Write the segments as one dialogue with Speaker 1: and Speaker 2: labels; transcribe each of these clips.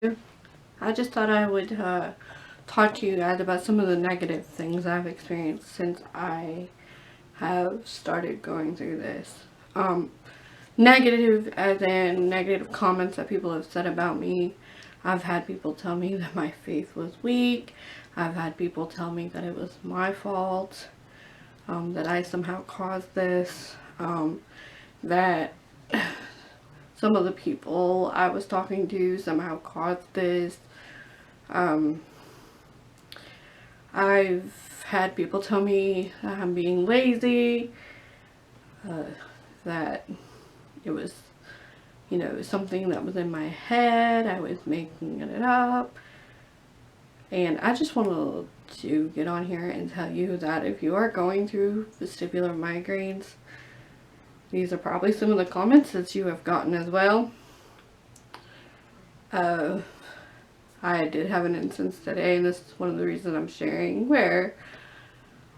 Speaker 1: I just thought I would talk to you guys about some of the negative things I've experienced since I have started going through this. Negative as in negative comments that people have said about me. I've had people tell me that my faith was weak. I've had people tell me that it was my fault, that I somehow caused this, that some of the people I was talking to somehow caused this. Um, I've had people tell me that I'm being lazy, uh, that it was, something that was in my head, I was making it up. And I just wanted to get on here and tell you that if you are going through vestibular migraines, these are probably some of the comments that you have gotten as well. Uh, I did have an instance today, and this is one of the reasons I'm sharing, where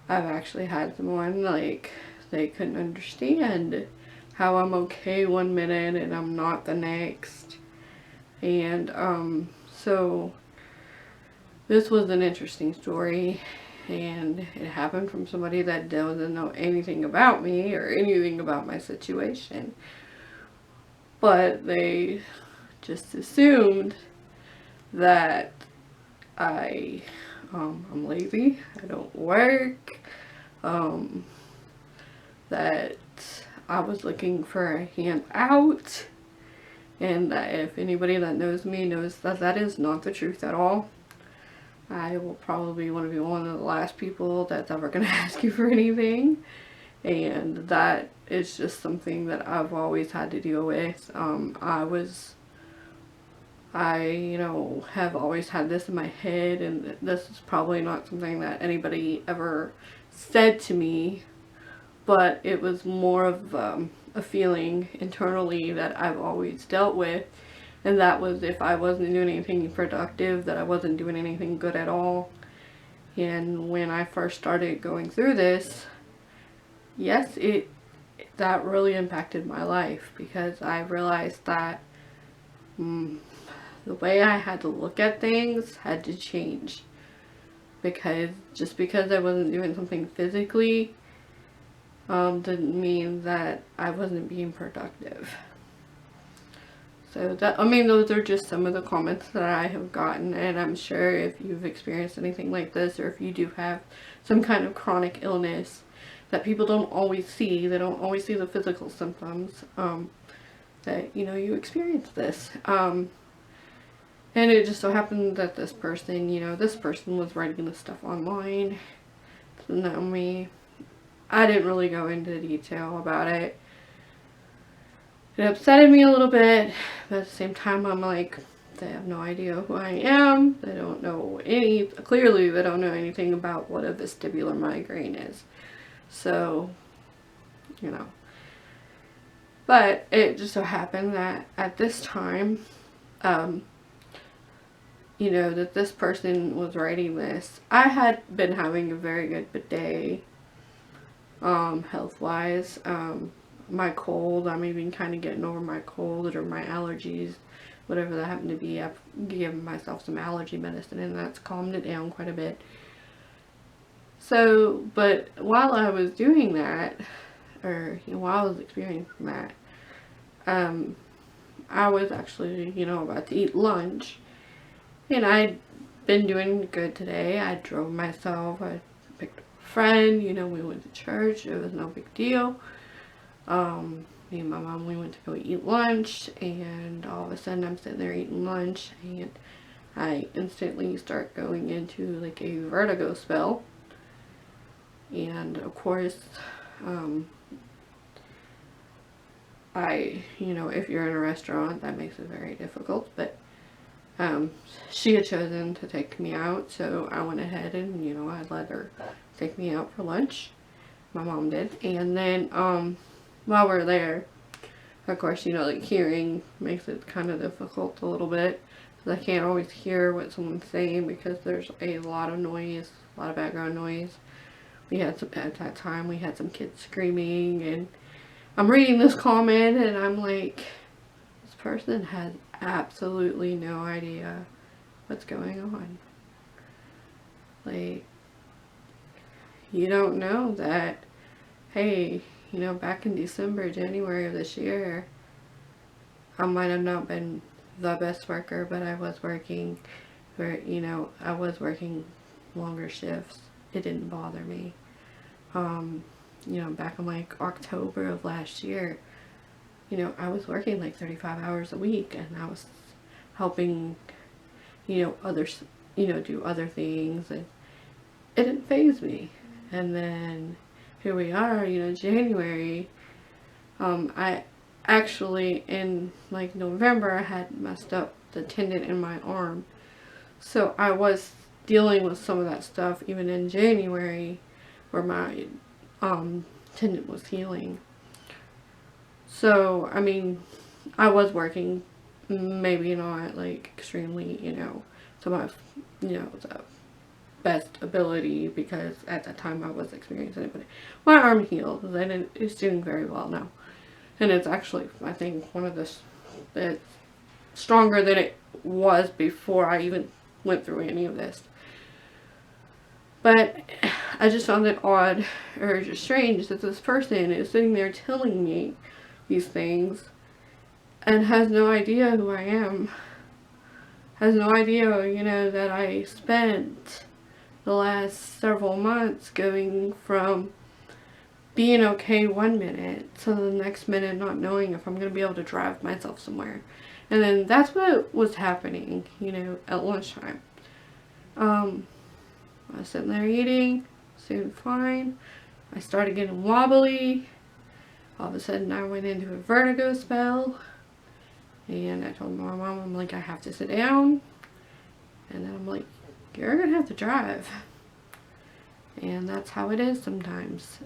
Speaker 1: I've actually had someone, like, they couldn't understand how I'm okay one minute and I'm not the next. And, so this was an interesting story, and it happened from somebody that doesn't know anything about me or anything about my situation. But they just assumed that I'm lazy, I don't work, that I was looking for a hand out, and that if anybody that knows me knows that that is not the truth at all. I will probably want to be one of the last people that's ever going to ask you for anything, and that is just something that I've always had to deal with. I have always had this in my head, and this is probably not something that anybody ever said to me, but it was more of a feeling internally that I've always dealt with, and that was if I wasn't doing anything productive, that I wasn't doing anything good at all. And when I first started going through this, yes, that really impacted my life, because I realized that the way I had to look at things had to change. Because just because I wasn't doing something physically didn't mean that I wasn't being productive. So those are just some of the comments that I have gotten, and I'm sure if you've experienced anything like this, or if you do have some kind of chronic illness that people don't always see, they don't always see the physical symptoms, that, you experience this. And it just so happened that this person was writing this stuff online to know me. I didn't really go into detail about it. It upsetted me a little bit, but at the same time, I'm like, they have no idea who I am. They don't know clearly they don't know anything about what a vestibular migraine is. So, but it just so happened that at this time, that this person was writing this. I had been having a very good day, health-wise. My cold, I'm even kind of getting over my cold or my allergies, whatever that happened to be. I've given myself some allergy medicine, and that's calmed it down quite a bit. So, but while I was doing that, or while I was experiencing that, I was actually, about to eat lunch, and I'd been doing good today. I drove myself, I picked up a friend, we went to church, it was no big deal. Me and my mom, we went to go eat lunch, and all of a sudden I'm sitting there eating lunch, and I instantly start going into like a vertigo spell. And of course, if you're in a restaurant, that makes it very difficult, but she had chosen to take me out, so I went ahead and, I let her take me out for lunch. My mom did. And then, while we're there, of course, like hearing makes it kind of difficult a little bit, because I can't always hear what someone's saying because there's a lot of noise, a lot of background noise. At that time, we had some kids screaming, and I'm reading this comment, and I'm like, this person has absolutely no idea what's going on. Like, you don't know that, hey, back in December, January of this year, I might have not been the best worker, but I was working I was working longer shifts. It didn't bother me. Back in like October of last year, I was working like 35 hours a week, and I was helping, others, do other things, and it didn't faze me. And then here we are, January. I actually, in like November, I had messed up the tendon in my arm. So I was dealing with some of that stuff even in January, where my tendon was healing. So, I mean, I was working, maybe not like extremely, to my, the best ability, because at that time I was experiencing it, but my arm healed, and it's doing very well now. And it's actually, I think, one of it's stronger than it was before I even went through any of this. But I just found it odd, or just strange, that this person is sitting there telling me these things and has no idea who I am. Has no idea, that I spent the last several months going from being okay one minute to the next minute not knowing if I'm going to be able to drive myself somewhere. And then that's what was happening, at lunchtime. I was sitting there eating, seemed fine. I started getting wobbly. All of a sudden I went into a vertigo spell. And I told my mom, I'm like, I have to sit down. And then I'm like, you're going to have to drive. And that's how it is sometimes.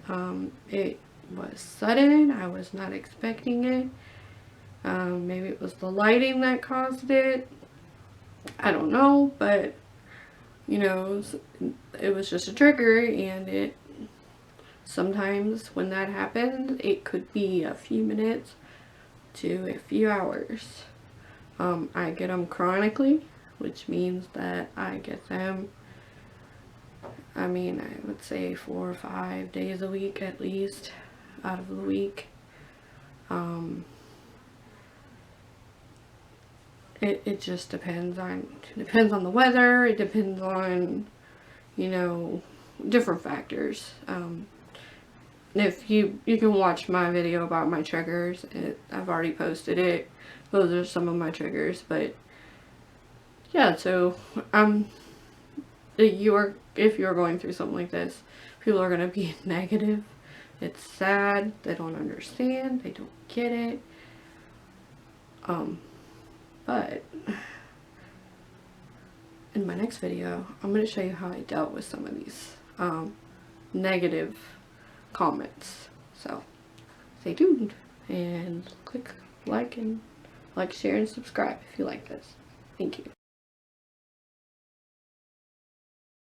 Speaker 1: It was sudden. I was not expecting it. Maybe it was the lighting that caused it. I don't know, but it was just a trigger, and sometimes when that happens, it could be a few minutes to a few hours. I get them chronically, which means that I get them, I would say 4 or 5 days a week at least out of the week. It just depends on the weather. It depends on, different factors. If you can watch my video about my triggers, I've already posted it. Those are some of my triggers, but yeah, so if you're going through something like this, people are going to be negative. It's sad. They don't understand. They don't get it. But in my next video, I'm going to show you how I dealt with some of these negative comments. So stay tuned and click like, share, and subscribe if you like this. Thank you.